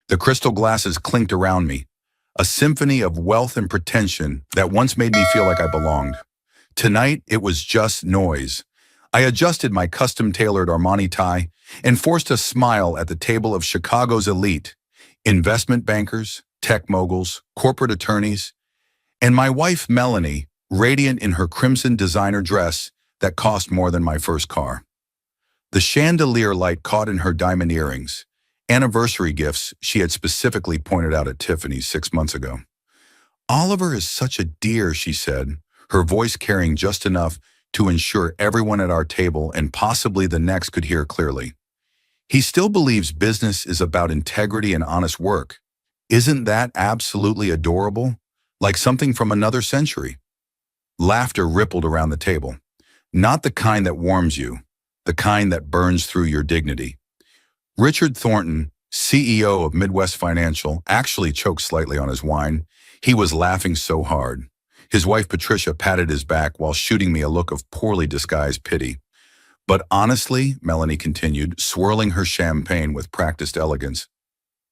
The crystal glasses clinked around me, a symphony of wealth and pretension that once made me feel like I belonged. Tonight, it was just noise. I adjusted my custom-tailored Armani tie and forced a smile at the table of Chicago's elite, investment bankers, tech moguls, corporate attorneys, and my wife, Melanie, radiant in her crimson designer dress that cost more than my first car. The chandelier light caught in her diamond earrings, anniversary gifts she had specifically pointed out at Tiffany's 6 months ago. "Oliver is such a dear," she said, her voice carrying just enough to ensure everyone at our table and possibly the next could hear clearly. "He still believes business is about integrity and honest work. Isn't that absolutely adorable? Like something from another century." Laughter rippled around the table. Not the kind that warms you, the kind that burns through your dignity. Richard Thornton, CEO of Midwest Financial, actually choked slightly on his wine. He was laughing so hard. His wife Patricia patted his back while shooting me a look of poorly disguised pity. "But honestly," Melanie continued, swirling her champagne with practiced elegance,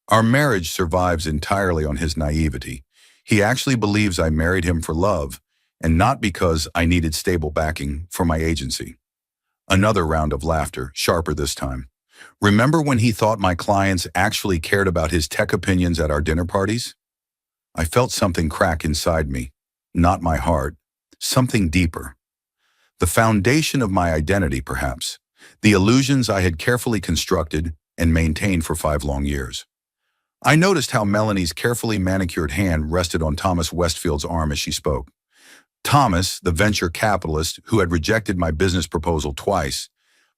"our marriage survives entirely on his naivety. He actually believes I married him for love, and not because I needed stable backing for my agency." Another round of laughter, sharper this time. "Remember when he thought my clients actually cared about his tech opinions at our dinner parties?" I felt something crack inside me. Not my heart, something deeper. The foundation of my identity, perhaps. The illusions I had carefully constructed and maintained for 5 long years. I noticed how Melanie's carefully manicured hand rested on Thomas Westfield's arm as she spoke. Thomas, the venture capitalist who had rejected my business proposal twice,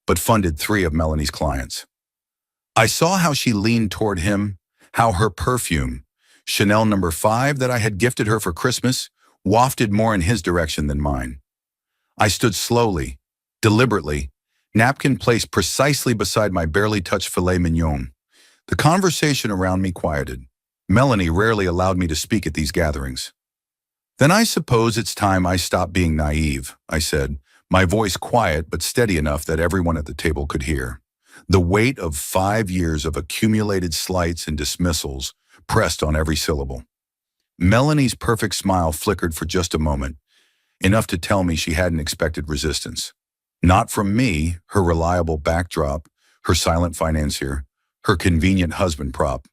but funded 3 of Melanie's clients. I saw how she leaned toward him, how her perfume, Chanel No. 5 that I had gifted her for Christmas, wafted more in his direction than mine. I stood slowly, deliberately, napkin placed precisely beside my barely touched filet mignon. The conversation around me quieted. Melanie rarely allowed me to speak at these gatherings. "Then I suppose it's time I stopped being naive," I said, my voice quiet but steady enough that everyone at the table could hear. The weight of 5 years of accumulated slights and dismissals pressed on every syllable. Melanie's perfect smile flickered for just a moment, enough to tell me she hadn't expected resistance. Not from me, her reliable backdrop, her silent financier, her convenient husband prop.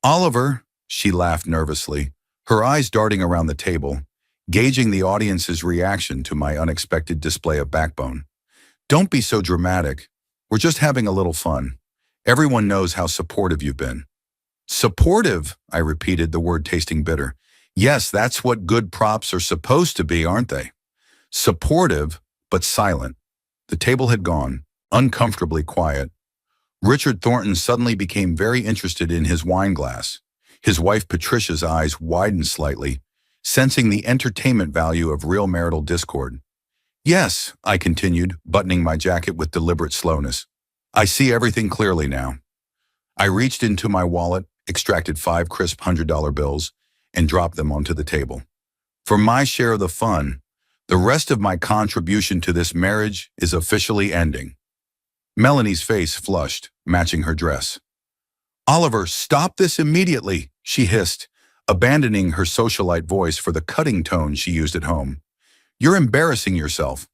"Oliver," she laughed nervously, her eyes darting around the table, gauging the audience's reaction to my unexpected display of backbone. "Don't be so dramatic. We're just having a little fun. Everyone knows how supportive you've been." "Supportive," I repeated, the word tasting bitter. "Yes, that's what good props are supposed to be, aren't they? Supportive, but silent." The table had gone, uncomfortably quiet. Richard Thornton suddenly became very interested in his wine glass. His wife Patricia's eyes widened slightly, sensing the entertainment value of real marital discord. "Yes," I continued, buttoning my jacket with deliberate slowness. "I see everything clearly now." I reached into my wallet, extracted 5 crisp $100 bills, and dropped them onto the table. "For my share of the fun, the rest of my contribution to this marriage is officially ending." Melanie's face flushed, matching her dress. "Oliver, stop this immediately," she hissed, abandoning her socialite voice for the cutting tone she used at home. "You're embarrassing yourself."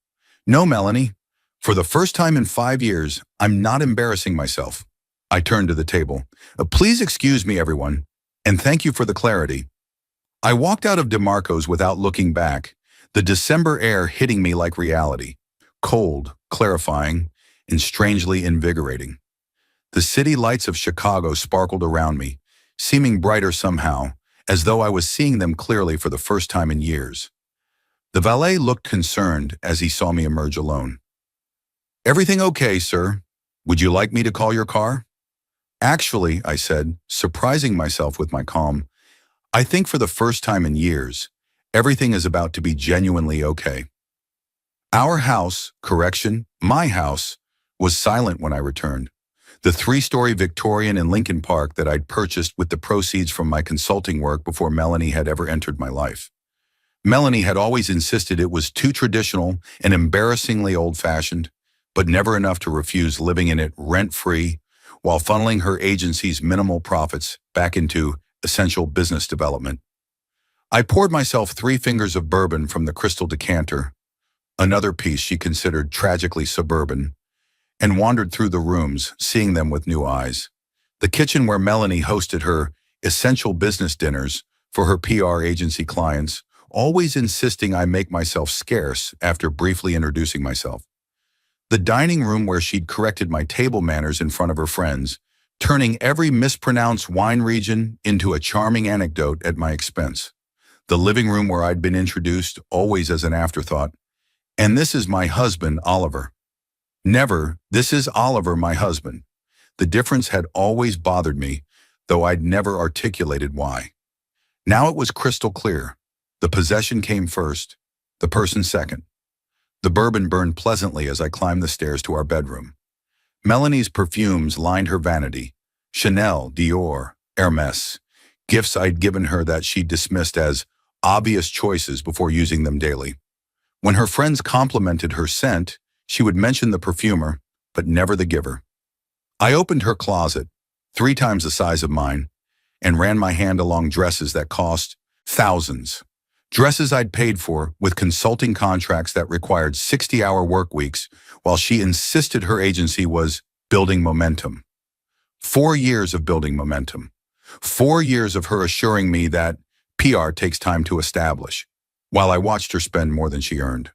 "No, Melanie. For the first time in 5 years, I'm not embarrassing myself." I turned to the table. "Please excuse me, everyone, and thank you for the clarity." I walked out of DeMarco's without looking back, the December air hitting me like reality. Cold, clarifying, and strangely invigorating. The city lights of Chicago sparkled around me, seeming brighter somehow, as though I was seeing them clearly for the first time in years. The valet looked concerned as he saw me emerge alone. "Everything okay, sir? Would you like me to call your car?" "Actually," I said, surprising myself with my calm, "I think for the first time in years, everything is about to be genuinely okay." Our house, correction, my house, was silent when I returned. The 3-story Victorian in Lincoln Park that I'd purchased with the proceeds from my consulting work before Melanie had ever entered my life. Melanie had always insisted it was too traditional and embarrassingly old-fashioned, but never enough to refuse living in it rent-free, while funneling her agency's minimal profits back into essential business development. I poured myself 3 fingers of bourbon from the crystal decanter, another piece she considered tragically suburban, and wandered through the rooms, seeing them with new eyes. The kitchen where Melanie hosted her essential business dinners for her PR agency clients, always insisting I make myself scarce after briefly introducing myself. The dining room where she'd corrected my table manners in front of her friends, turning every mispronounced wine region into a charming anecdote at my expense. The living room where I'd been introduced, always as an afterthought. And this is my husband, Oliver. Never, this is Oliver, my husband. The difference had always bothered me, though I'd never articulated why. Now it was crystal clear. The possession came first, the person second. The bourbon burned pleasantly as I climbed the stairs to our bedroom. Melanie's perfumes lined her vanity. Chanel, Dior, Hermes, gifts I'd given her that she dismissed as obvious choices before using them daily. When her friends complimented her scent, she would mention the perfumer, but never the giver. I opened her closet, 3 times the size of mine, and ran my hand along dresses that cost thousands. Dresses I'd paid for with consulting contracts that required 60-hour work weeks, while she insisted her agency was building momentum. 4 years of building momentum. 4 years of her assuring me that PR takes time to establish, while I watched her spend more than she earned.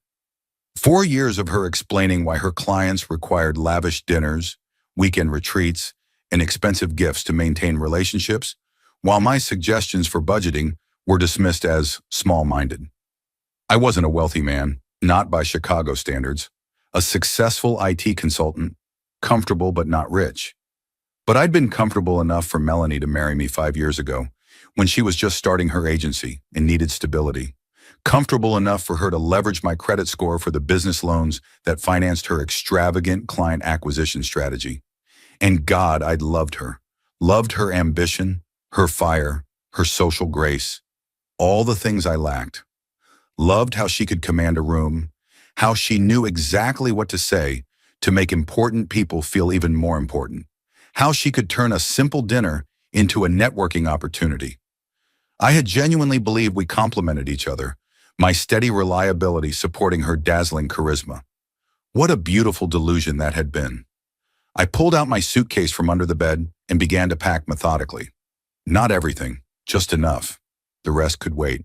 4 years of her explaining why her clients required lavish dinners, weekend retreats, and expensive gifts to maintain relationships, while my suggestions for budgeting were dismissed as small-minded. I wasn't a wealthy man, not by Chicago standards, a successful IT consultant, comfortable but not rich. But I'd been comfortable enough for Melanie to marry me 5 years ago, when she was just starting her agency and needed stability. Comfortable enough for her to leverage my credit score for the business loans that financed her extravagant client acquisition strategy. And God, I'd loved her ambition, her fire, her social grace, all the things I lacked. Loved how she could command a room, how she knew exactly what to say to make important people feel even more important, how she could turn a simple dinner into a networking opportunity. I had genuinely believed we complemented each other, my steady reliability supporting her dazzling charisma. What a beautiful delusion that had been. I pulled out my suitcase from under the bed and began to pack methodically. Not everything, just enough. The rest could wait.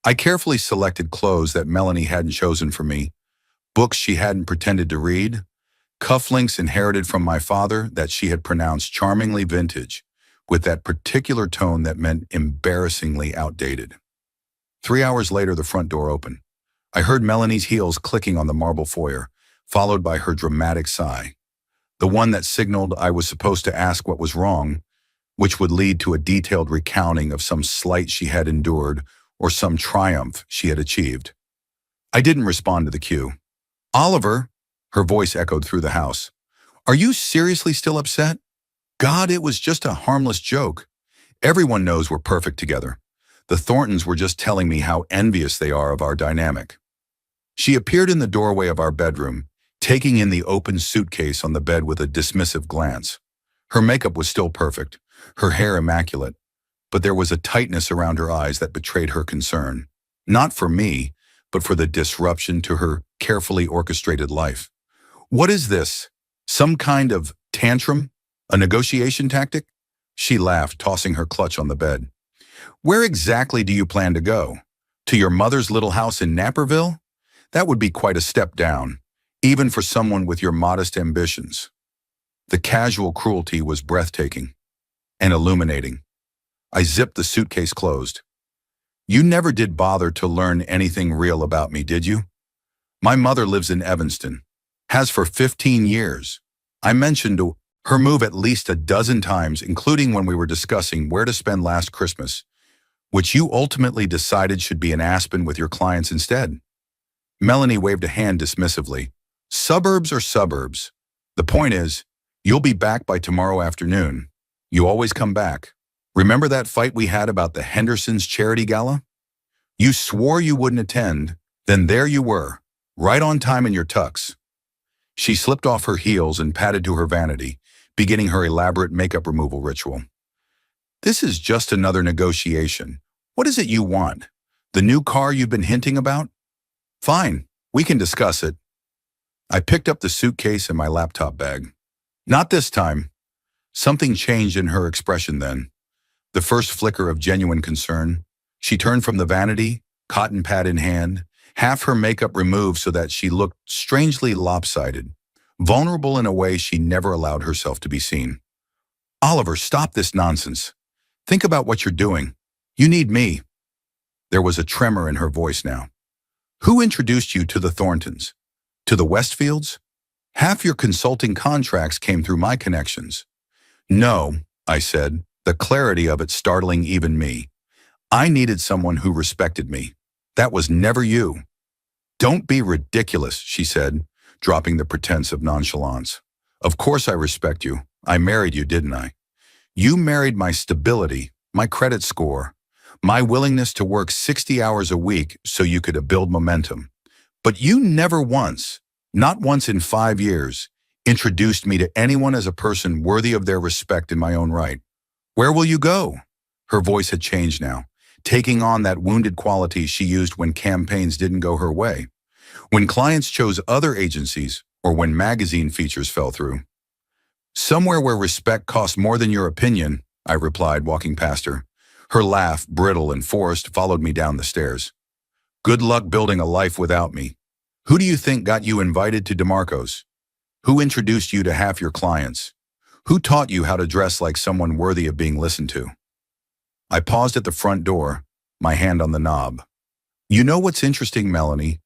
I carefully selected clothes that Melanie hadn't chosen for me, books she hadn't pretended to read, cufflinks inherited from my father that she had pronounced charmingly vintage, with that particular tone that meant embarrassingly outdated. 3 hours later, the front door opened. I heard Melanie's heels clicking on the marble foyer, followed by her dramatic sigh, the one that signaled I was supposed to ask what was wrong, which would lead to a detailed recounting of some slight she had endured or some triumph she had achieved. I didn't respond to the cue. "Oliver," her voice echoed through the house. "Are you seriously still upset? God, it was just a harmless joke. Everyone knows we're perfect together. The Thorntons were just telling me how envious they are of our dynamic." She appeared in the doorway of our bedroom, taking in the open suitcase on the bed with a dismissive glance. Her makeup was still perfect, her hair immaculate, but there was a tightness around her eyes that betrayed her concern. Not for me, but for the disruption to her carefully orchestrated life. "What is this? Some kind of tantrum? A negotiation tactic?" She laughed, tossing her clutch on the bed. "Where exactly do you plan to go? To your mother's little house in Naperville? That would be quite a step down, even for someone with your modest ambitions." The casual cruelty was breathtaking and illuminating. I zipped the suitcase closed. "You never did bother to learn anything real about me, did you? My mother lives in Evanston, has for 15 years. I mentioned her move at least a dozen times, including when we were discussing where to spend last Christmas, which you ultimately decided should be in Aspen with your clients instead." Melanie waved a hand dismissively. "Suburbs or suburbs. The point is, you'll be back by tomorrow afternoon. You always come back. Remember that fight we had about the Hendersons' charity gala? You swore you wouldn't attend, then there you were, right on time in your tux." She slipped off her heels and padded to her vanity, beginning her elaborate makeup removal ritual. This is just another negotiation. What is it you want? The new car you've been hinting about? Fine, we can discuss it. I picked up the suitcase and my laptop bag. Not this time. Something changed in her expression then. The first flicker of genuine concern. She turned from the vanity, cotton pad in hand, half her makeup removed so that she looked strangely lopsided, vulnerable in a way she never allowed herself to be seen. Oliver, stop this nonsense. Think about what you're doing. You need me. There was a tremor in her voice now. Who introduced you to the Thorntons? To the Westfields? Half your consulting contracts came through my connections. No, I said, the clarity of it startling even me. I needed someone who respected me. That was never you. Don't be ridiculous, she said, dropping the pretense of nonchalance. Of course I respect you. I married you, didn't I? You married my stability, my credit score, my willingness to work 60 hours a week so you could build momentum. But you never once, not once in 5 years, introduced me to anyone as a person worthy of their respect in my own right. Where will you go? Her voice had changed now, taking on that wounded quality she used when campaigns didn't go her way, when clients chose other agencies, or when magazine features fell through. Somewhere where respect costs more than your opinion, I replied, walking past her. Her laugh, brittle and forced, followed me down the stairs. Good luck building a life without me. Who do you think got you invited to DeMarco's? Who introduced you to half your clients? Who taught you how to dress like someone worthy of being listened to? I paused at the front door, my hand on the knob. You know what's interesting, Melanie?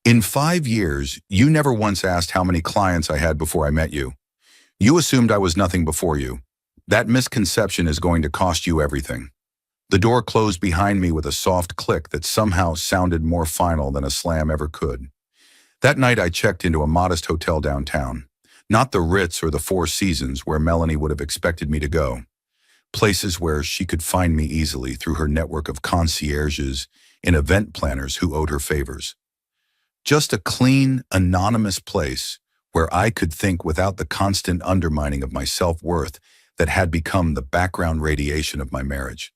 In 5 years, you never once asked how many clients I had before I met you. You assumed I was nothing before you. That misconception is going to cost you everything. The door closed behind me with a soft click that somehow sounded more final than a slam ever could. That night I checked into a modest hotel downtown, not the Ritz or the Four Seasons where Melanie would have expected me to go. Places where she could find me easily through her network of concierges and event planners who owed her favors. Just a clean, anonymous place where I could think without the constant undermining of my self-worth that had become the background radiation of my marriage.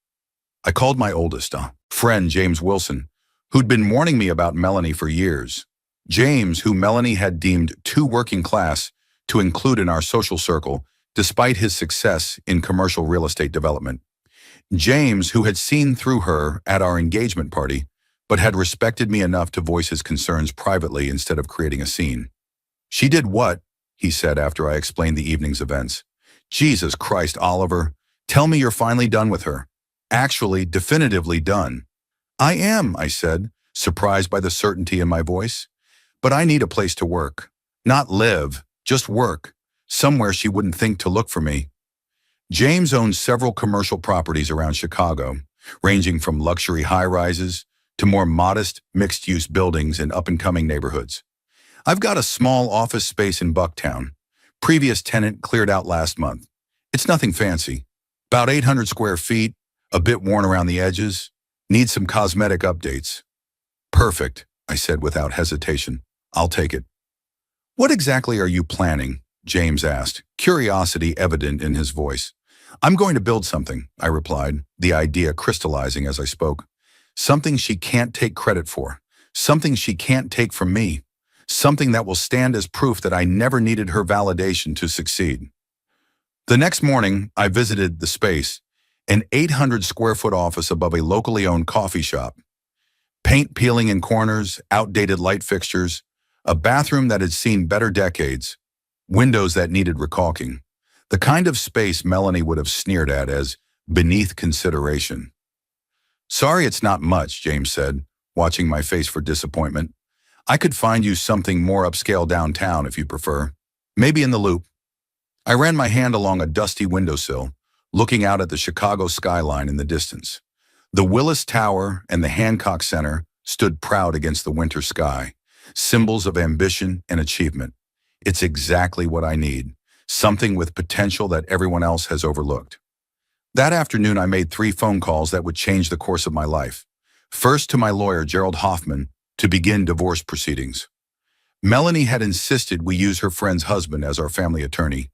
I called my oldest friend, James Wilson, who'd been warning me about Melanie for years. James, who Melanie had deemed too working class to include in our social circle, despite his success in commercial real estate development. James, who had seen through her at our engagement party, but had respected me enough to voice his concerns privately instead of creating a scene. She did what? He said after I explained the evening's events. Jesus Christ, Oliver, tell me you're finally done with her. Actually, definitively done. I am, I said, surprised by the certainty in my voice. But I need a place to work. Not live, just work. Somewhere she wouldn't think to look for me. James owns several commercial properties around Chicago, ranging from luxury high-rises to more modest, mixed-use buildings in up-and-coming neighborhoods. I've got a small office space in Bucktown. Previous tenant cleared out last month. It's nothing fancy. About 800 square feet, a bit worn around the edges, needs some cosmetic updates. Perfect, I said without hesitation. I'll take it. What exactly are you planning? James asked, curiosity evident in his voice. I'm going to build something, I replied, the idea crystallizing as I spoke. Something she can't take credit for. Something she can't take from me. Something that will stand as proof that I never needed her validation to succeed. The next morning, I visited the space, an 800-square-foot office above a locally owned coffee shop. Paint peeling in corners, outdated light fixtures, a bathroom that had seen better decades, windows that needed recalking. The kind of space Melanie would have sneered at as beneath consideration. Sorry it's not much, James said, watching my face for disappointment. I could find you something more upscale downtown if you prefer. Maybe in the Loop. I ran my hand along a dusty windowsill, looking out at the Chicago skyline in the distance. The Willis Tower and the Hancock Center stood proud against the winter sky, symbols of ambition and achievement. It's exactly what I need, something with potential that everyone else has overlooked. That afternoon, I made 3 phone calls that would change the course of my life. First to my lawyer, Gerald Hoffman, to begin divorce proceedings. Melanie had insisted we use her friend's husband as our family attorney.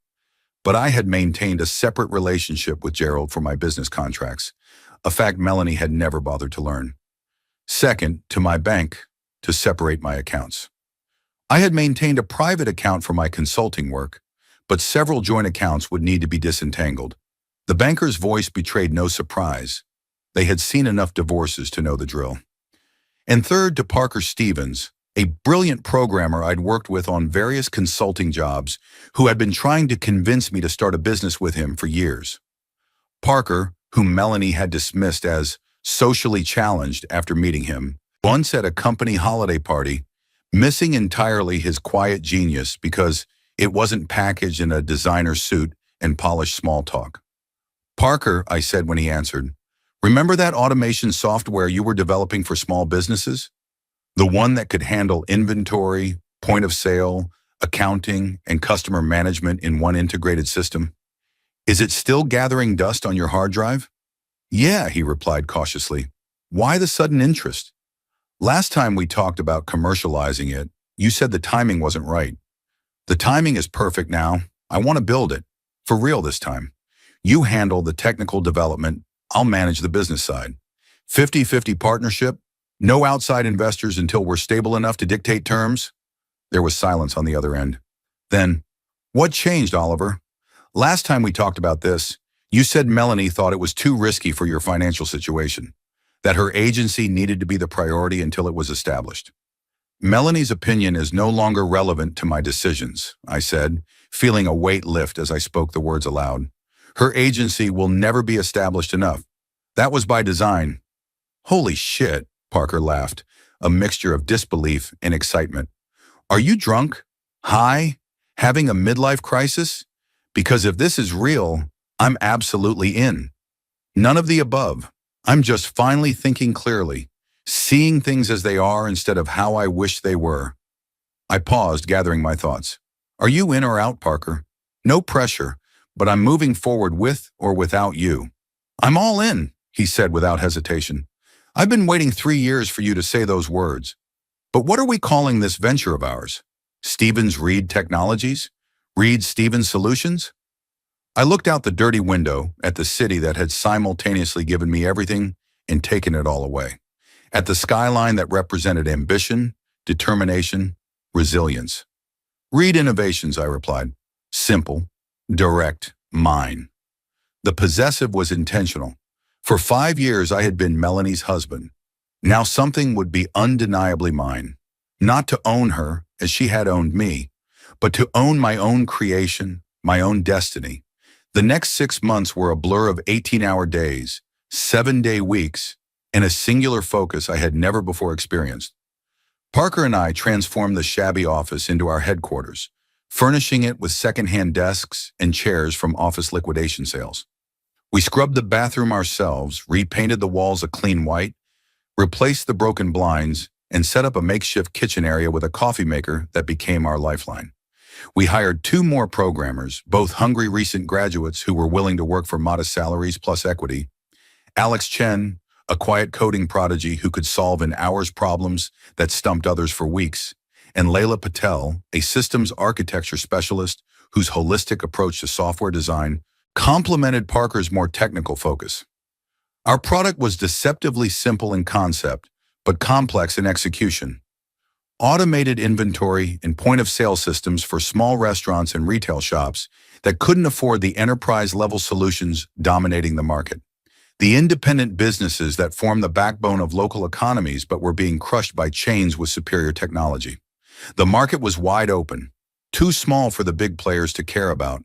But I had maintained a separate relationship with Gerald for my business contracts, a fact Melanie had never bothered to learn. Second, to my bank, to separate my accounts. I had maintained a private account for my consulting work, but several joint accounts would need to be disentangled. The banker's voice betrayed no surprise. They had seen enough divorces to know the drill. And third, to Parker Stevens, a brilliant programmer I'd worked with on various consulting jobs who had been trying to convince me to start a business with him for years. Parker, whom Melanie had dismissed as socially challenged after meeting him, once at a company holiday party, missing entirely his quiet genius because it wasn't packaged in a designer suit and polished small talk. "Parker," I said when he answered, "remember that automation software you were developing for small businesses? The one that could handle inventory, point of sale, accounting, and customer management in one integrated system? Is it still gathering dust on your hard drive?" "Yeah," he replied cautiously. "Why the sudden interest?" "Last time we talked about commercializing it, you said the timing wasn't right. The timing is perfect now. I want to build it. For real this time. You handle the technical development, I'll manage the business side. 50-50 partnership, no outside investors until we're stable enough to dictate terms." There was silence on the other end. Then, "What changed, Oliver? Last time we talked about this, you said Melanie thought it was too risky for your financial situation, that her agency needed to be the priority until it was established." "Melanie's opinion is no longer relevant to my decisions," I said, feeling a weight lift as I spoke the words aloud. "Her agency will never be established enough. That was by design." "Holy shit," Parker laughed, a mixture of disbelief and excitement. "Are you drunk? High? Having a midlife crisis? Because if this is real, I'm absolutely in." "None of the above. I'm just finally thinking clearly, seeing things as they are instead of how I wish they were." I paused, gathering my thoughts. "Are you in or out, Parker? No pressure, but I'm moving forward with or without you." "I'm all in," he said without hesitation. "I've been waiting 3 years for you to say those words. But what are we calling this venture of ours? Stevens Reed Technologies? Reed Stevens Solutions?" I looked out the dirty window at the city that had simultaneously given me everything and taken it all away. At the skyline that represented ambition, determination, resilience. "Reed Innovations," I replied. "Simple, direct, mine." The possessive was intentional. For 5 years I had been Melanie's husband. Now something would be undeniably mine. Not to own her, as she had owned me, but to own my own creation, my own destiny. The next 6 months were a blur of 18-hour days, 7-day weeks, and a singular focus I had never before experienced. Parker and I transformed the shabby office into our headquarters, furnishing it with second-hand desks and chairs from office liquidation sales. We scrubbed the bathroom ourselves, repainted the walls a clean white, replaced the broken blinds, and set up a makeshift kitchen area with a coffee maker that became our lifeline. We hired 2 more programmers, both hungry recent graduates who were willing to work for modest salaries plus equity. Alex Chen, a quiet coding prodigy who could solve in hours problems that stumped others for weeks, and Layla Patel, a systems architecture specialist whose holistic approach to software design complemented Parker's more technical focus. Our product was deceptively simple in concept, but complex in execution. Automated inventory and point-of-sale systems for small restaurants and retail shops that couldn't afford the enterprise-level solutions dominating the market. The independent businesses that form the backbone of local economies but were being crushed by chains with superior technology. The market was wide open, too small for the big players to care about,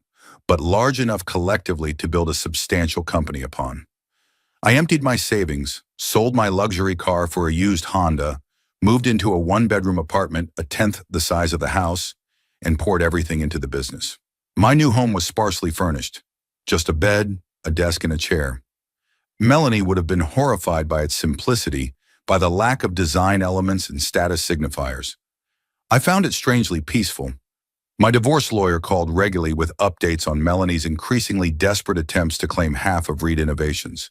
but large enough collectively to build a substantial company upon. I emptied my savings, sold my luxury car for a used Honda, moved into a 1-bedroom apartment, a tenth the size of the house, and poured everything into the business. My new home was sparsely furnished, just a bed, a desk, and a chair. Melanie would have been horrified by its simplicity, by the lack of design elements and status signifiers. I found it strangely peaceful. My divorce lawyer called regularly with updates on Melanie's increasingly desperate attempts to claim half of Reed Innovations.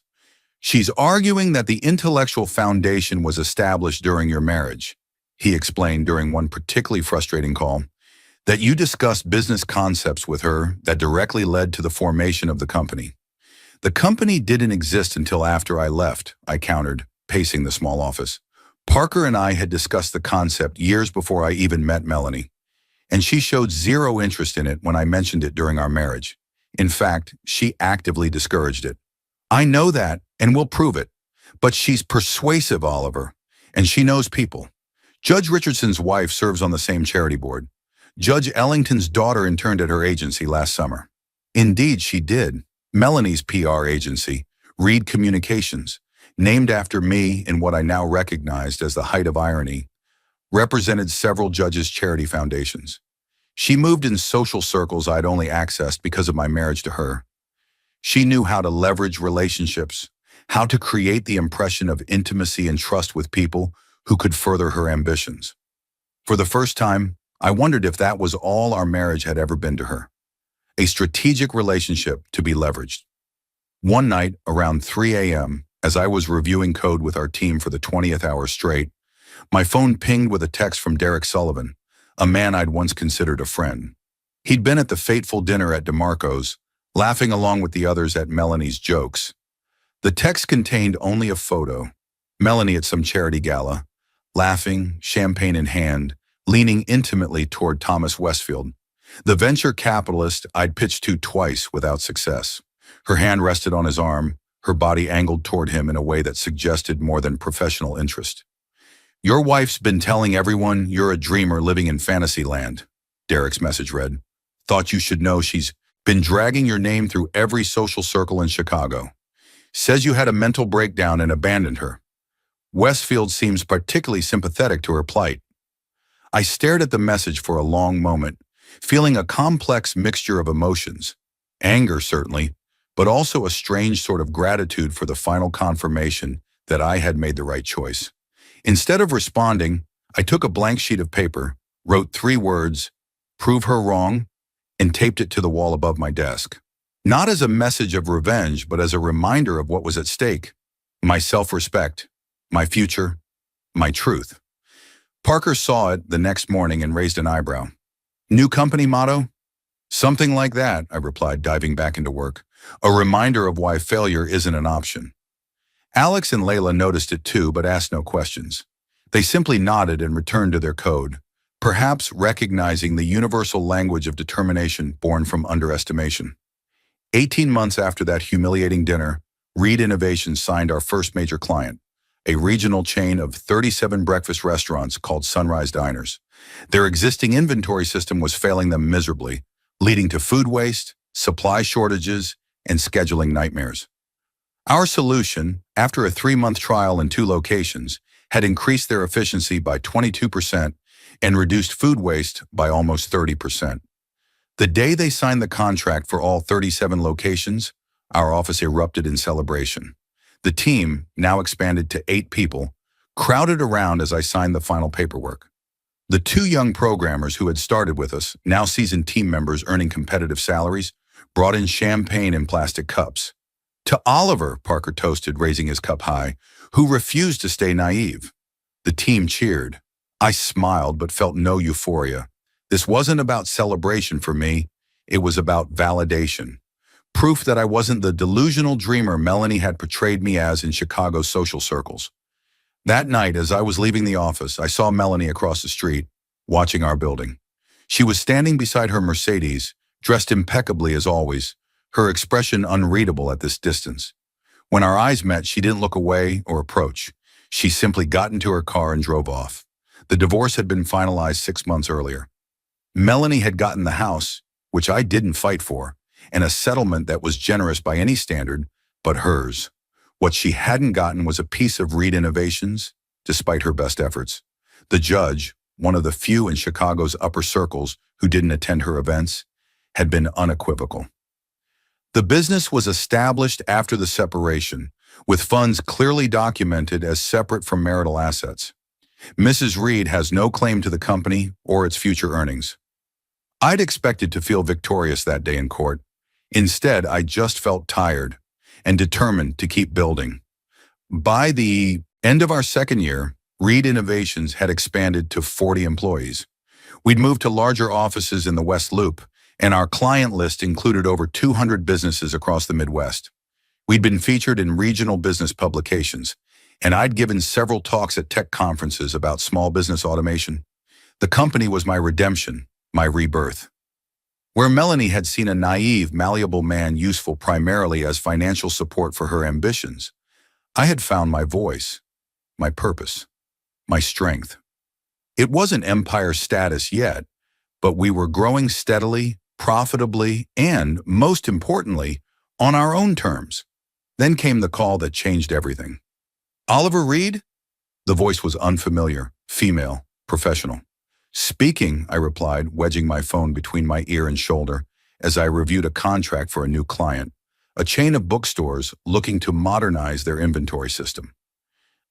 "She's arguing that the intellectual foundation was established during your marriage," he explained during one particularly frustrating call. That you discussed business concepts with her that directly led to the formation of the company. The company didn't exist until after I left, I countered, pacing the small office. Parker and I had discussed the concept years before I even met Melanie, and she showed zero interest in it when I mentioned it during our marriage. In fact, she actively discouraged it. I know that, and we'll prove it. But she's persuasive, Oliver, and she knows people. Judge Richardson's wife serves on the same charity board. Judge Ellington's daughter interned at her agency last summer. Indeed, she did. Melanie's PR agency, Reed Communications, named after me in what I now recognized as the height of irony, represented several judges' charity foundations. She moved in social circles I'd only accessed because of my marriage to her. She knew how to leverage relationships, how to create the impression of intimacy and trust with people who could further her ambitions. For the first time, I wondered if that was all our marriage had ever been to her. A strategic relationship to be leveraged. One night, around 3 a.m., as I was reviewing code with our team for the 20th hour straight, my phone pinged with a text from Derek Sullivan, a man I'd once considered a friend. He'd been at the fateful dinner at DeMarco's, laughing along with the others at Melanie's jokes. The text contained only a photo, Melanie at some charity gala, laughing, champagne in hand, leaning intimately toward Thomas Westfield, the venture capitalist I'd pitched to twice without success. Her hand rested on his arm, her body angled toward him in a way that suggested more than professional interest. "Your wife's been telling everyone you're a dreamer living in fantasy land," Derek's message read. "Thought you should know she's been dragging your name through every social circle in Chicago. Says you had a mental breakdown and abandoned her. Westfield seems particularly sympathetic to her plight." I stared at the message for a long moment, feeling a complex mixture of emotions. Anger, certainly, but also a strange sort of gratitude for the final confirmation that I had made the right choice. Instead of responding, I took a blank sheet of paper, wrote 3 words, "Prove her wrong," and taped it to the wall above my desk. Not as a message of revenge, but as a reminder of what was at stake. My self-respect, my future, my truth. Parker saw it the next morning and raised an eyebrow. "New company motto?" "Something like that," I replied, diving back into work. A reminder of why failure isn't an option. Alex and Layla noticed it too, but asked no questions. They simply nodded and returned to their code, perhaps recognizing the universal language of determination born from underestimation. 18 months after that humiliating dinner, Reed Innovations signed our first major client, a regional chain of 37 breakfast restaurants called Sunrise Diners. Their existing inventory system was failing them miserably, leading to food waste, supply shortages, and scheduling nightmares. Our solution, after a 3-month trial in 2 locations, had increased their efficiency by 22% and reduced food waste by almost 30%. The day they signed the contract for all 37 locations, our office erupted in celebration. The team, now expanded to 8 people, crowded around as I signed the final paperwork. The 2 young programmers who had started with us, now seasoned team members earning competitive salaries, brought in champagne in plastic cups. "To Oliver," Parker toasted, raising his cup high, who refused to stay naive. The team cheered. I smiled but felt no euphoria. This wasn't about celebration for me. It was about validation. Proof that I wasn't the delusional dreamer Melanie had portrayed me as in Chicago's social circles. That night, as I was leaving the office, I saw Melanie across the street, watching our building. She was standing beside her Mercedes, dressed impeccably as always, her expression unreadable at this distance. When our eyes met, she didn't look away or approach. She simply got into her car and drove off. The divorce had been finalized 6 months earlier. Melanie had gotten the house, which I didn't fight for, and a settlement that was generous by any standard, but hers. What she hadn't gotten was a piece of Reed Innovations, despite her best efforts. The judge, one of the few in Chicago's upper circles who didn't attend her events, had been unequivocal. The business was established after the separation, with funds clearly documented as separate from marital assets. Mrs. Reed has no claim to the company or its future earnings. I'd expected to feel victorious that day in court. Instead, I just felt tired and determined to keep building. By the end of our second year, Reed Innovations had expanded to 40 employees. We'd moved to larger offices in the West Loop, and our client list included over 200 businesses across the Midwest. We'd been featured in regional business publications, and I'd given several talks at tech conferences about small business automation. The company was my redemption, my rebirth. Where Melanie had seen a naive, malleable man useful primarily as financial support for her ambitions, I had found my voice, my purpose, my strength. It wasn't empire status yet, but we were growing steadily, profitably, and, most importantly, on our own terms. Then came the call that changed everything. Oliver Reed? The voice was unfamiliar, female, professional. Speaking, I replied, wedging my phone between my ear and shoulder as I reviewed a contract for a new client, a chain of bookstores looking to modernize their inventory system.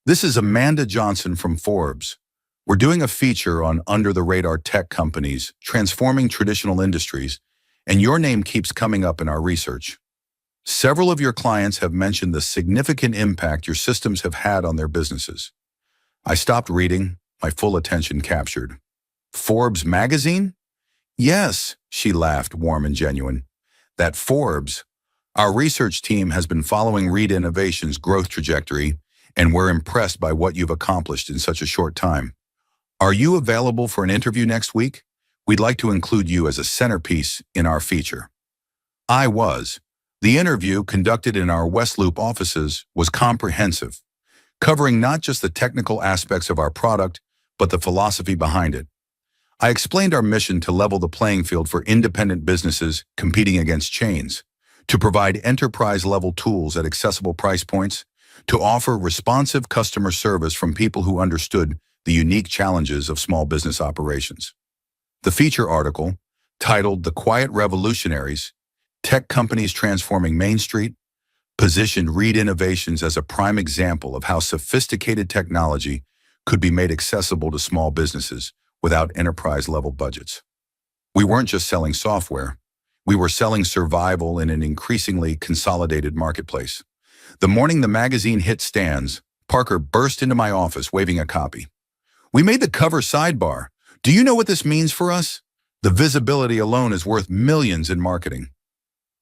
This is Amanda Johnson from Forbes. We're doing a feature on under-the-radar tech companies transforming traditional industries, and your name keeps coming up in our research. Several of your clients have mentioned the significant impact your systems have had on their businesses. I stopped reading, my full attention captured. Forbes magazine? Yes, she laughed, warm and genuine. That Forbes. Our research team has been following Reed Innovation's growth trajectory, and we're impressed by what you've accomplished in such a short time. Are you available for an interview next week? We'd like to include you as a centerpiece in our feature. I was. The interview, conducted in our West Loop offices, was comprehensive, covering not just the technical aspects of our product, but the philosophy behind it. I explained our mission to level the playing field for independent businesses competing against chains, to provide enterprise-level tools at accessible price points, to offer responsive customer service from people who understood the unique challenges of small business operations. The feature article, titled "The Quiet Revolutionaries: Tech Companies Transforming Main Street," positioned Reed Innovations as a prime example of how sophisticated technology could be made accessible to small businesses without enterprise-level budgets. We weren't just selling software. We were selling survival in an increasingly consolidated marketplace. The morning the magazine hit stands, Parker burst into my office waving a copy. "We made the cover sidebar. Do you know what this means for us? The visibility alone is worth millions in marketing."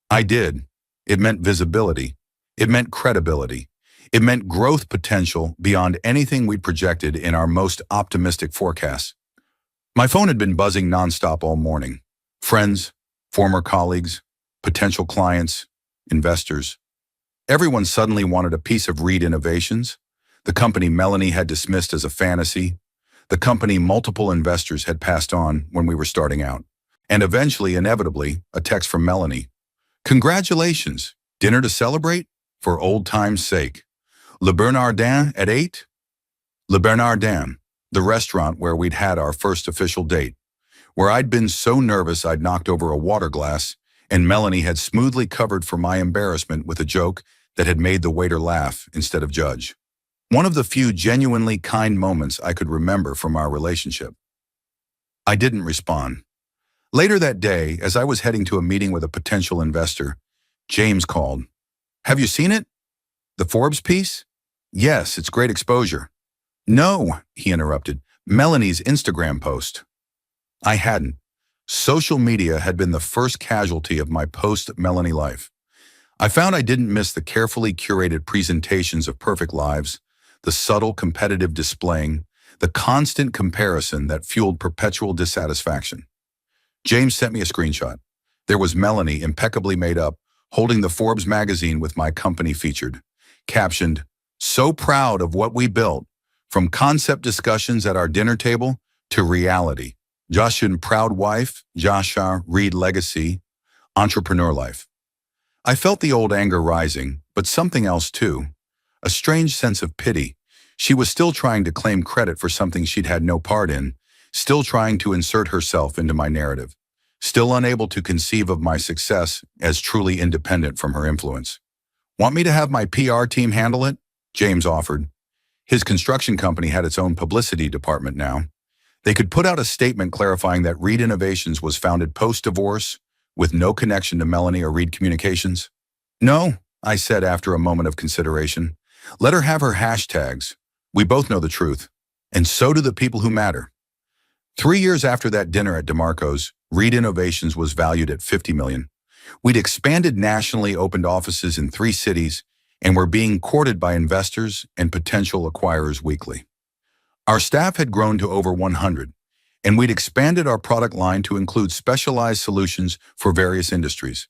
I did. It meant visibility. It meant credibility. It meant growth potential beyond anything we'd projected in our most optimistic forecasts. My phone had been buzzing nonstop all morning. Friends, former colleagues, potential clients, investors. Everyone suddenly wanted a piece of Reed Innovations, the company Melanie had dismissed as a fantasy, the company multiple investors had passed on when we were starting out, and eventually, inevitably, a text from Melanie. "Congratulations! Dinner to celebrate? For old time's sake. Le Bernardin at 8? Le Bernardin, the restaurant where we'd had our first official date, where I'd been so nervous I'd knocked over a water glass, and Melanie had smoothly covered for my embarrassment with a joke that had made the waiter laugh instead of judge. One of the few genuinely kind moments I could remember from our relationship. I didn't respond. Later that day, as I was heading to a meeting with a potential investor, James called. "Have you seen it? The Forbes piece?" "Yes, it's great exposure." "No," he interrupted, "Melanie's Instagram post." I hadn't. Social media had been the first casualty of my post-Melanie life. I found I didn't miss the carefully curated presentations of perfect lives, the subtle competitive displaying, the constant comparison that fueled perpetual dissatisfaction. James sent me a screenshot. There was Melanie, impeccably made up, holding the Forbes magazine with my company featured, captioned, "So proud of what we built, from concept discussions at our dinner table to reality. Joshua proud wife, Joshua Reed legacy, entrepreneur life." I felt the old anger rising, but something else too. A strange sense of pity. She was still trying to claim credit for something she'd had no part in, still trying to insert herself into my narrative, still unable to conceive of my success as truly independent from her influence. "Want me to have my PR team handle it?" James offered. His construction company had its own publicity department now. They could put out a statement clarifying that Reed Innovations was founded post-divorce, with no connection to Melanie or Reed Communications. "No," I said after a moment of consideration. "Let her have her hashtags. We both know the truth, and so do the people who matter." 3 years after that dinner at DeMarco's, Reed Innovations was valued at $50 million. We'd expanded nationally, opened offices in 3 cities, and were being courted by investors and potential acquirers weekly. Our staff had grown to over 100, and we'd expanded our product line to include specialized solutions for various industries: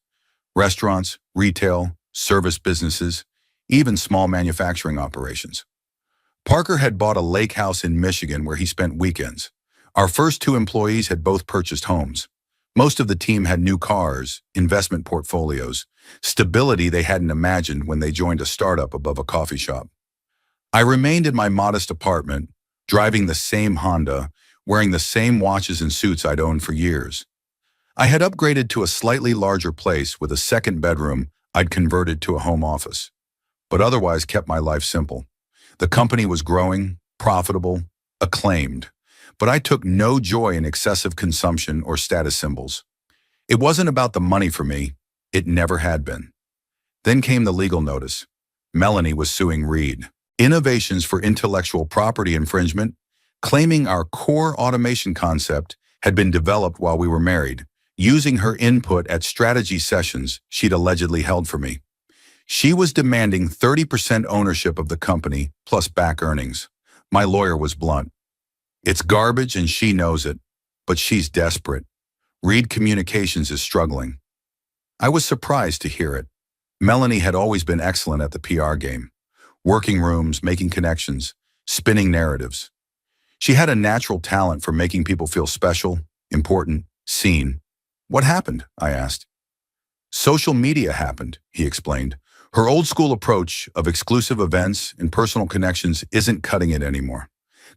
restaurants, retail, service businesses, even small manufacturing operations. Parker had bought a lake house in Michigan where he spent weekends. Our first 2 employees had both purchased homes. Most of the team had new cars, investment portfolios, stability they hadn't imagined when they joined a startup above a coffee shop. I remained in my modest apartment, driving the same Honda, wearing the same watches and suits I'd owned for years. I had upgraded to a slightly larger place with a second bedroom I'd converted to a home office, but otherwise kept my life simple. The company was growing, profitable, acclaimed, but I took no joy in excessive consumption or status symbols. It wasn't about the money for me. It never had been. Then came the legal notice. Melanie was suing Reed Innovations for intellectual property infringement, claiming our core automation concept had been developed while we were married, using her input at strategy sessions she'd allegedly held for me. She was demanding 30% ownership of the company plus back earnings. My lawyer was blunt. It's garbage and she knows it, but she's desperate. Reed Communications is struggling. I was surprised to hear it. Melanie had always been excellent at the PR game. Working rooms, making connections, spinning narratives. She had a natural talent for making people feel special, important, seen. What happened? I asked. Social media happened, he explained. Her old school approach of exclusive events and personal connections isn't cutting it anymore.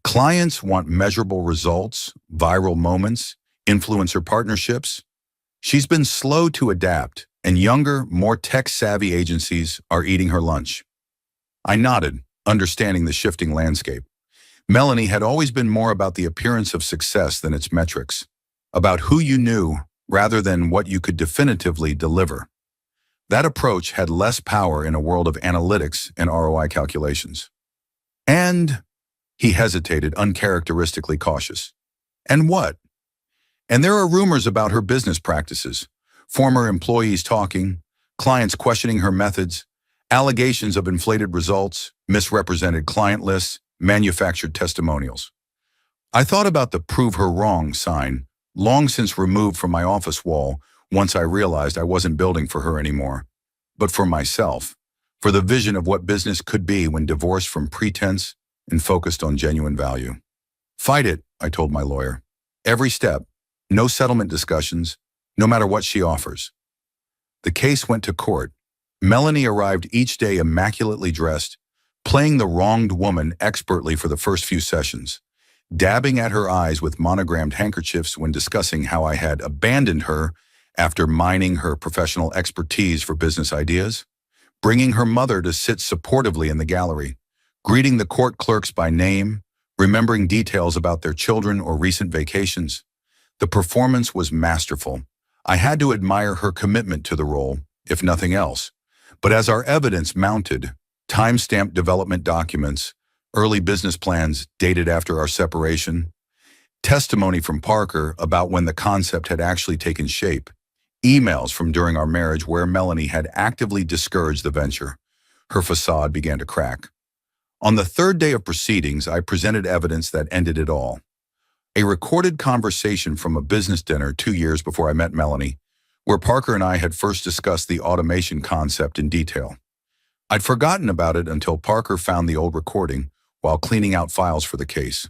Clients want measurable results, viral moments, influencer partnerships. She's been slow to adapt, and younger, more tech-savvy agencies are eating her lunch. I nodded, understanding the shifting landscape. Melanie had always been more about the appearance of success than its metrics, about who you knew rather than what you could definitively deliver. That approach had less power in a world of analytics and ROI calculations. And he hesitated, uncharacteristically cautious. And what? And there are rumors about her business practices, former employees talking, clients questioning her methods, allegations of inflated results, misrepresented client lists, manufactured testimonials. I thought about the "prove her wrong" sign, long since removed from my office wall once I realized I wasn't building for her anymore, but for myself, for the vision of what business could be when divorced from pretense and focused on genuine value. Fight it, I told my lawyer. Every step, no settlement discussions, no matter what she offers. The case went to court. Melanie arrived each day immaculately dressed, playing the wronged woman expertly for the first few sessions, dabbing at her eyes with monogrammed handkerchiefs when discussing how I had abandoned her after mining her professional expertise for business ideas, bringing her mother to sit supportively in the gallery, greeting the court clerks by name, remembering details about their children or recent vacations. The performance was masterful. I had to admire her commitment to the role, if nothing else. But as our evidence mounted, time-stamped development documents, early business plans dated after our separation, testimony from Parker about when the concept had actually taken shape, emails from during our marriage where Melanie had actively discouraged the venture, her facade began to crack. On the 3rd day of proceedings, I presented evidence that ended it all. A recorded conversation from a business dinner 2 years before I met Melanie, where Parker and I had first discussed the automation concept in detail. I'd forgotten about it until Parker found the old recording while cleaning out files for the case.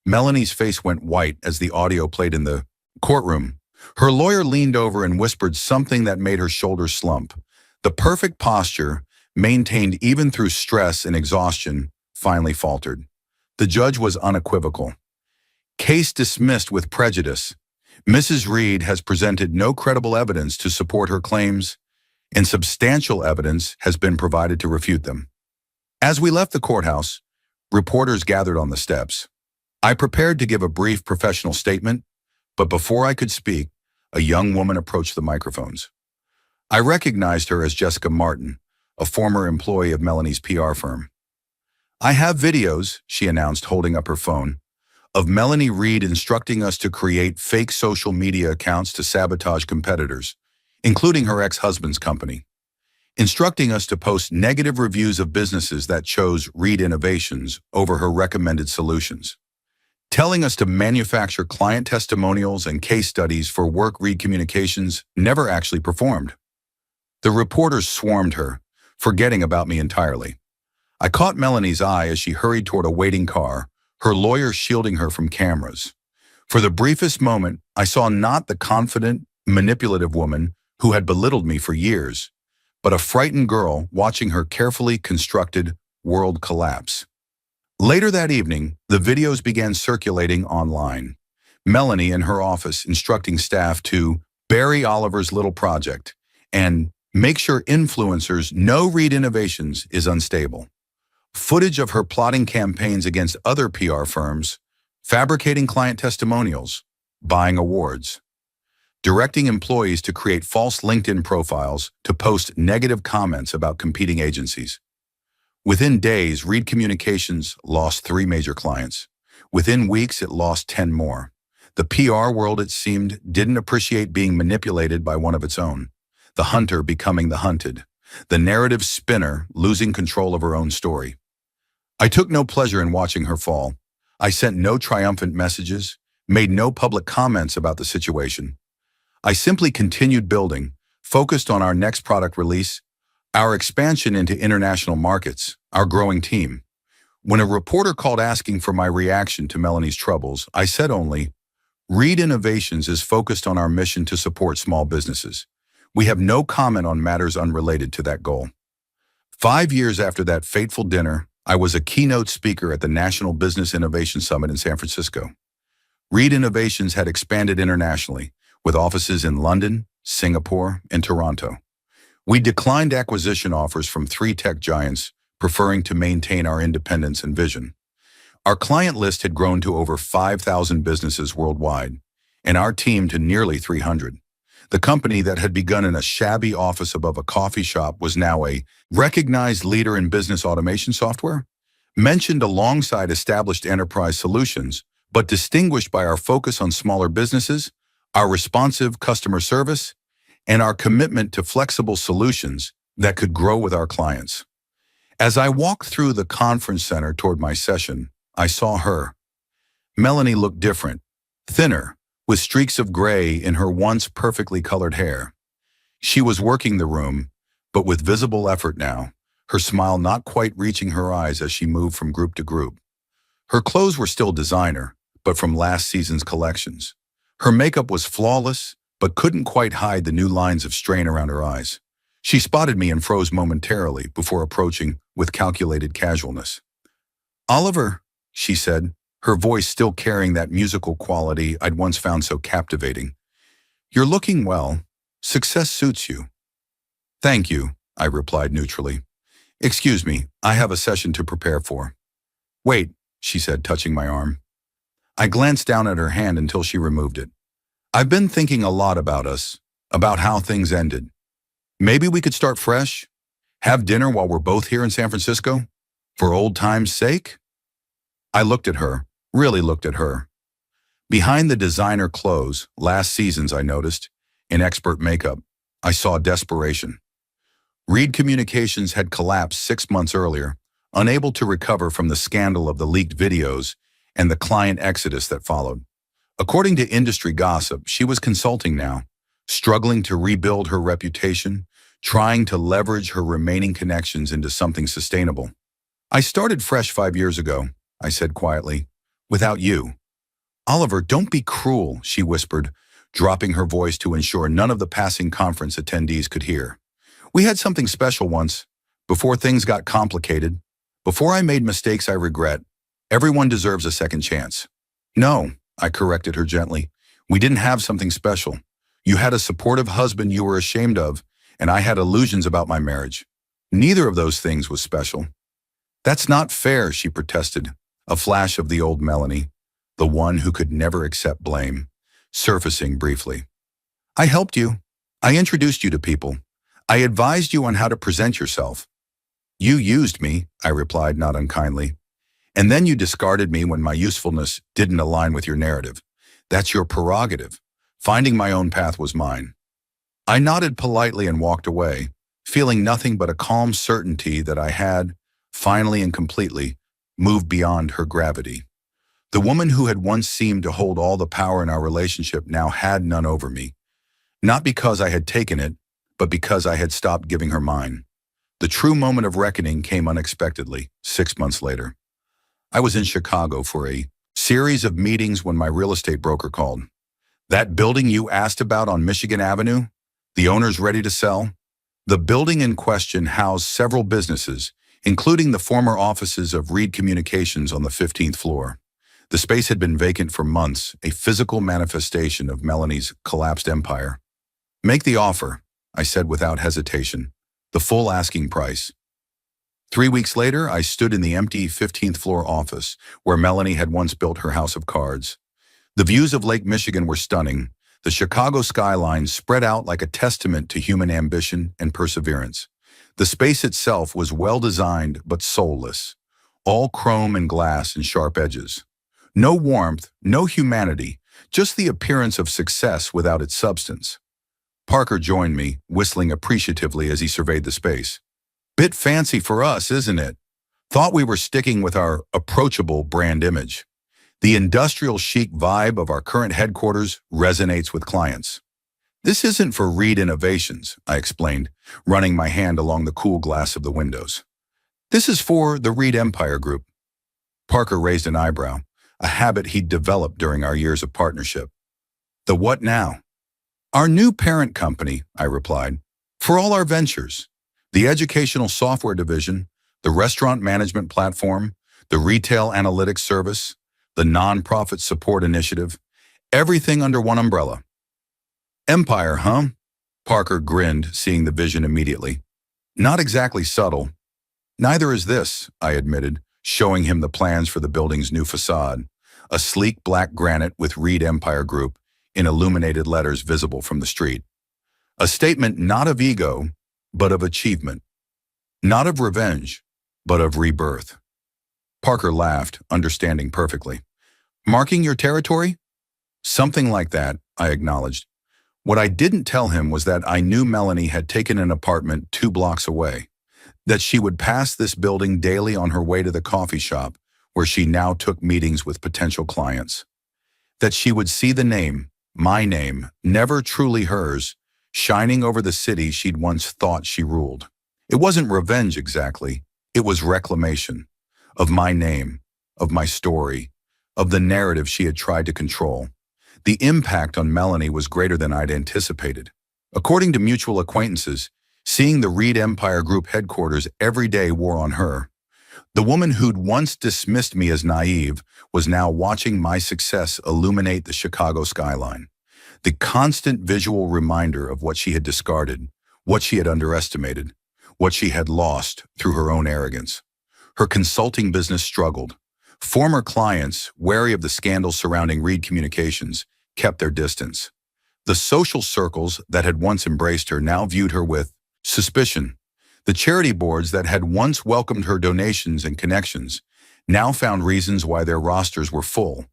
Melanie's face went white as the audio played in the courtroom. Her lawyer leaned over and whispered something that made her shoulders slump. The perfect posture, maintained even through stress and exhaustion, finally faltered. The judge was unequivocal. Case dismissed with prejudice. Mrs. Reed has presented no credible evidence to support her claims, and substantial evidence has been provided to refute them. As we left the courthouse, reporters gathered on the steps. I prepared to give a brief professional statement, but before I could speak, a young woman approached the microphones. I recognized her as Jessica Martin, a former employee of Melanie's PR firm. "I have videos," she announced, holding up her phone, of Melanie Reed instructing us to create fake social media accounts to sabotage competitors, including her ex-husband's company, instructing us to post negative reviews of businesses that chose Reed Innovations over her recommended solutions, telling us to manufacture client testimonials and case studies for work Reed Communications never actually performed. The reporters swarmed her, forgetting about me entirely. I caught Melanie's eye as she hurried toward a waiting car, her lawyer shielding her from cameras. For the briefest moment, I saw not the confident, manipulative woman who had belittled me for years, but a frightened girl watching her carefully constructed world collapse. Later that evening, the videos began circulating online. Melanie in her office instructing staff to bury Oliver's little project and make sure influencers know Reed Innovations is unstable. Footage of her plotting campaigns against other PR firms, fabricating client testimonials, buying awards, directing employees to create false LinkedIn profiles to post negative comments about competing agencies. Within days, Reed Communications lost 3 major clients. Within weeks, it lost 10 more. The PR world, it seemed, didn't appreciate being manipulated by one of its own. The hunter becoming the hunted. The narrative spinner losing control of her own story. I took no pleasure in watching her fall. I sent no triumphant messages, made no public comments about the situation. I simply continued building, focused on our next product release, our expansion into international markets, our growing team. When a reporter called asking for my reaction to Melanie's troubles, I said only, Reed Innovations is focused on our mission to support small businesses. We have no comment on matters unrelated to that goal. 5 years after that fateful dinner, I was a keynote speaker at the National Business Innovation Summit in San Francisco. Reed Innovations had expanded internationally, with offices in London, Singapore, and Toronto. We declined acquisition offers from 3 tech giants, preferring to maintain our independence and vision. Our client list had grown to over 5,000 businesses worldwide, and our team to nearly 300. The company that had begun in a shabby office above a coffee shop was now a recognized leader in business automation software, mentioned alongside established enterprise solutions, but distinguished by our focus on smaller businesses, our responsive customer service, and our commitment to flexible solutions that could grow with our clients. As I walked through the conference center toward my session, I saw her. Melanie looked different, thinner, with streaks of gray in her once perfectly colored hair. She was working the room, but with visible effort now, her smile not quite reaching her eyes as she moved from group to group. Her clothes were still designer, but from last season's collections. Her makeup was flawless, but couldn't quite hide the new lines of strain around her eyes. She spotted me and froze momentarily before approaching with calculated casualness. "Oliver," she said, her voice still carrying that musical quality I'd once found so captivating. "You're looking well. Success suits you." "Thank you," I replied neutrally. "Excuse me, I have a session to prepare for." "Wait," she said, touching my arm. I glanced down at her hand until she removed it. "I've been thinking a lot about us, about how things ended. Maybe we could start fresh? Have dinner while we're both here in San Francisco? For old time's sake?" I looked at her, really looked at her. Behind the designer clothes, last season's I noticed, in expert makeup, I saw desperation. Reed Communications had collapsed 6 months earlier, unable to recover from the scandal of the leaked videos and the client exodus that followed. According to industry gossip, she was consulting now, struggling to rebuild her reputation, trying to leverage her remaining connections into something sustainable. "I started fresh 5 years ago," I said quietly, "without you." "Oliver, don't be cruel," she whispered, dropping her voice to ensure none of the passing conference attendees could hear. "We had something special once, before things got complicated, before I made mistakes I regret. Everyone deserves a second chance." "No," I corrected her gently. "We didn't have something special. You had a supportive husband you were ashamed of, and I had illusions about my marriage. Neither of those things was special." "That's not fair," she protested, a flash of the old Melanie, the one who could never accept blame, surfacing briefly. "I helped you. I introduced you to people. I advised you on how to present yourself." "You used me," I replied not unkindly. And then you discarded me when my usefulness didn't align with your narrative. That's your prerogative. Finding my own path was mine. I nodded politely and walked away, feeling nothing but a calm certainty that I had, finally and completely, moved beyond her gravity. The woman who had once seemed to hold all the power in our relationship now had none over me. Not because I had taken it, but because I had stopped giving her mine. The true moment of reckoning came unexpectedly, 6 months later. I was in Chicago for a series of meetings when my real estate broker called. That building you asked about on Michigan Avenue? The owner's ready to sell? The building in question housed several businesses, including the former offices of Reed Communications on the 15th floor. The space had been vacant for months, a physical manifestation of Melanie's collapsed empire. Make the offer, I said without hesitation. The full asking price. 3 weeks later, I stood in the empty 15th floor office where Melanie had once built her house of cards. The views of Lake Michigan were stunning. The Chicago skyline spread out like a testament to human ambition and perseverance. The space itself was well designed but soulless, all chrome and glass and sharp edges. No warmth, no humanity, just the appearance of success without its substance. Parker joined me, whistling appreciatively as he surveyed the space. Bit fancy for us, isn't it? Thought we were sticking with our approachable brand image. The industrial chic vibe of our current headquarters resonates with clients. This isn't for Reed Innovations, I explained, running my hand along the cool glass of the windows. This is for the Reed Empire Group. Parker raised an eyebrow, a habit he'd developed during our years of partnership. The what now? Our new parent company, I replied, for all our ventures. The educational software division, the restaurant management platform, the retail analytics service, the nonprofit support initiative, everything under one umbrella. Empire, huh? Parker grinned, seeing the vision immediately. Not exactly subtle. Neither is this, I admitted, showing him the plans for the building's new facade, a sleek black granite with Reed Empire Group in illuminated letters visible from the street. A statement not of ego, but of achievement. Not of revenge, but of rebirth. Parker laughed, understanding perfectly. Marking your territory? Something like that, I acknowledged. What I didn't tell him was that I knew Melanie had taken an apartment 2 blocks away, that she would pass this building daily on her way to the coffee shop where she now took meetings with potential clients, that she would see the name, my name, never truly hers, shining over the city she'd once thought she ruled. It wasn't revenge exactly, it was reclamation of my name, of my story, of the narrative she had tried to control. The impact on Melanie was greater than I'd anticipated. According to mutual acquaintances, seeing the Reed Empire Group headquarters every day wore on her. The woman who'd once dismissed me as naive was now watching my success illuminate the Chicago skyline. The constant visual reminder of what she had discarded, what she had underestimated, what she had lost through her own arrogance. Her consulting business struggled. Former clients, wary of the scandals surrounding Reed Communications, kept their distance. The social circles that had once embraced her now viewed her with suspicion. The charity boards that had once welcomed her donations and connections now found reasons why their rosters were full.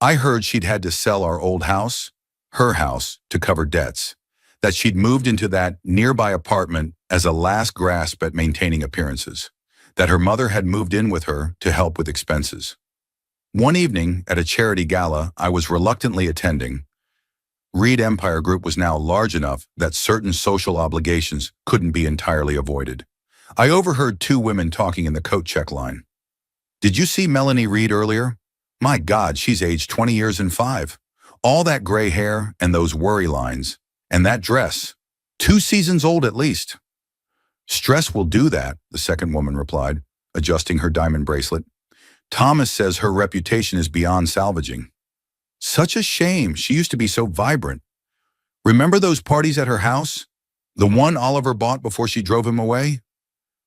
I heard she'd had to sell our old house, her house, to cover debts, that she'd moved into that nearby apartment as a last grasp at maintaining appearances, that her mother had moved in with her to help with expenses. One evening at a charity gala I was reluctantly attending, Reed Empire Group was now large enough that certain social obligations couldn't be entirely avoided. I overheard 2 women talking in the coat check line. Did you see Melanie Reed earlier? My God, she's aged 20 years and 5. All that gray hair and those worry lines. And that dress. 2 seasons old at least. Stress will do that, the second woman replied, adjusting her diamond bracelet. Thomas says her reputation is beyond salvaging. Such a shame. She used to be so vibrant. Remember those parties at her house? The one Oliver bought before she drove him away?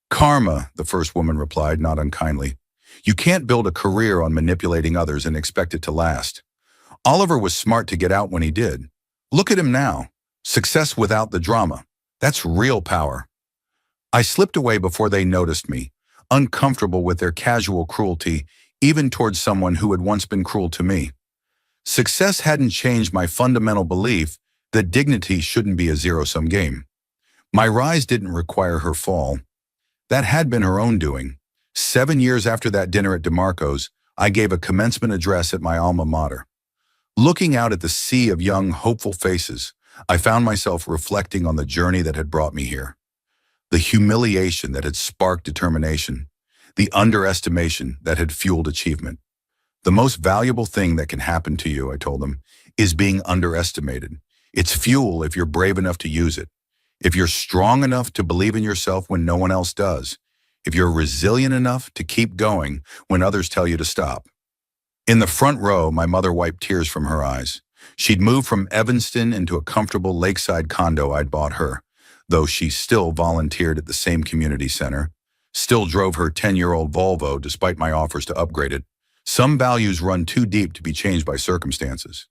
Karma, the first woman replied, not unkindly. You can't build a career on manipulating others and expect it to last. Oliver was smart to get out when he did. Look at him now. Success without the drama. That's real power. I slipped away before they noticed me, uncomfortable with their casual cruelty, even towards someone who had once been cruel to me. Success hadn't changed my fundamental belief that dignity shouldn't be a zero-sum game. My rise didn't require her fall. That had been her own doing. 7 years after that dinner at DeMarco's, I gave a commencement address at my alma mater. Looking out at the sea of young, hopeful faces, I found myself reflecting on the journey that had brought me here. The humiliation that had sparked determination. The underestimation that had fueled achievement. The most valuable thing that can happen to you, I told them, is being underestimated. It's fuel if you're brave enough to use it. If you're strong enough to believe in yourself when no one else does. If you're resilient enough to keep going when others tell you to stop. In the front row, my mother wiped tears from her eyes. She'd moved from Evanston into a comfortable lakeside condo I'd bought her, though she still volunteered at the same community center, still drove her 10-year-old Volvo despite my offers to upgrade it. Some values run too deep to be changed by circumstances.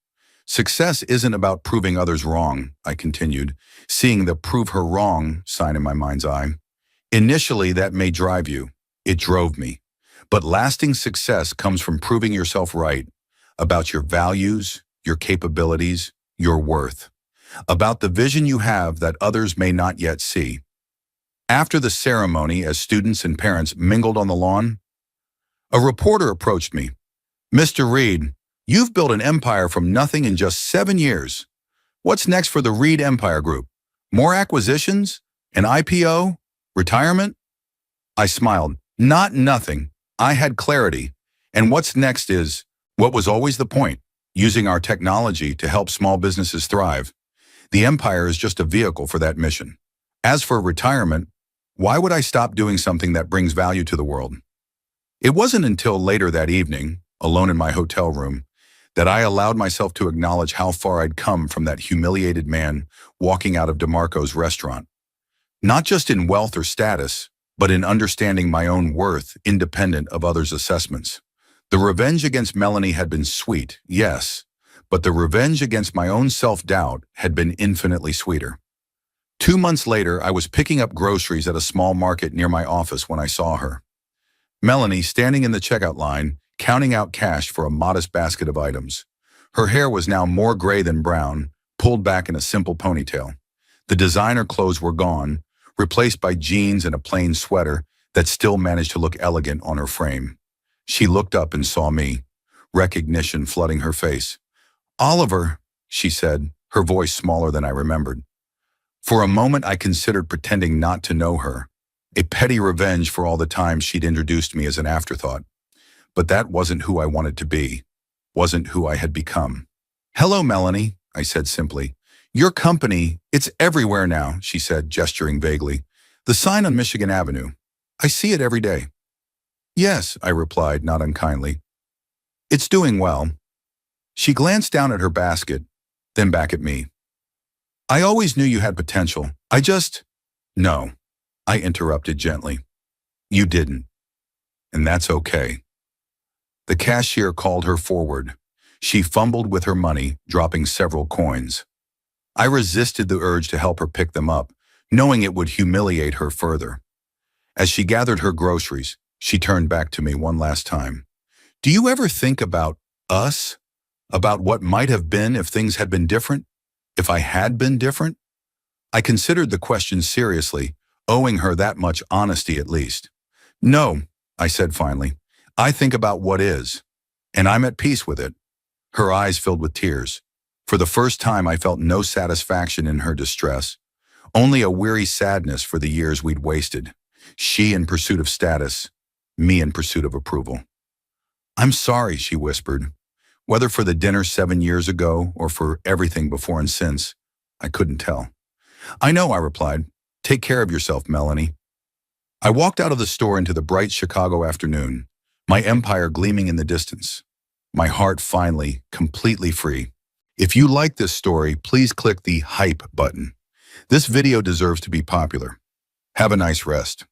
Success isn't about proving others wrong, I continued, seeing the prove her wrong sign in my mind's eye. Initially, that may drive you. It drove me. But lasting success comes from proving yourself right about your values, your capabilities, your worth, about the vision you have that others may not yet see. After the ceremony, as students and parents mingled on the lawn, a reporter approached me. "Mr. Reed, you've built an empire from nothing in just 7 years. What's next for the Reed Empire Group? More acquisitions? An IPO? Retirement?" I smiled. Not nothing. I had clarity. And what's next is what was always the point, using our technology to help small businesses thrive. The empire is just a vehicle for that mission. As for retirement, why would I stop doing something that brings value to the world? It wasn't until later that evening, alone in my hotel room, that I allowed myself to acknowledge how far I'd come from that humiliated man walking out of DeMarco's restaurant. Not just in wealth or status, but in understanding my own worth independent of others' assessments. The revenge against Melanie had been sweet, yes, but the revenge against my own self-doubt had been infinitely sweeter. 2 months later, I was picking up groceries at a small market near my office when I saw her. Melanie standing in the checkout line, counting out cash for a modest basket of items. Her hair was now more gray than brown, pulled back in a simple ponytail. The designer clothes were gone, replaced by jeans and a plain sweater that still managed to look elegant on her frame. She looked up and saw me, recognition flooding her face. "Oliver," she said, her voice smaller than I remembered. For a moment, I considered pretending not to know her, a petty revenge for all the times she'd introduced me as an afterthought. But that wasn't who I wanted to be, wasn't who I had become. "Hello, Melanie," I said simply. "Your company, it's everywhere now," she said, gesturing vaguely. "The sign on Michigan Avenue. I see it every day." "Yes," I replied, not unkindly. "It's doing well." She glanced down at her basket, then back at me. "I always knew you had potential. No," I interrupted gently. "You didn't. And that's okay." The cashier called her forward. She fumbled with her money, dropping several coins. I resisted the urge to help her pick them up, knowing it would humiliate her further. As she gathered her groceries, she turned back to me one last time. "Do you ever think about us? About what might have been if things had been different? If I had been different?" I considered the question seriously, owing her that much honesty at least. "No," I said finally. "I think about what is, and I'm at peace with it." Her eyes filled with tears. For the first time, I felt no satisfaction in her distress, only a weary sadness for the years we'd wasted. She in pursuit of status, me in pursuit of approval. "I'm sorry," she whispered. Whether for the dinner 7 years ago or for everything before and since, I couldn't tell. "I know," I replied. "Take care of yourself, Melanie." I walked out of the store into the bright Chicago afternoon, my empire gleaming in the distance, my heart finally completely free. If you like this story, please click the hype button. This video deserves to be popular. Have a nice rest.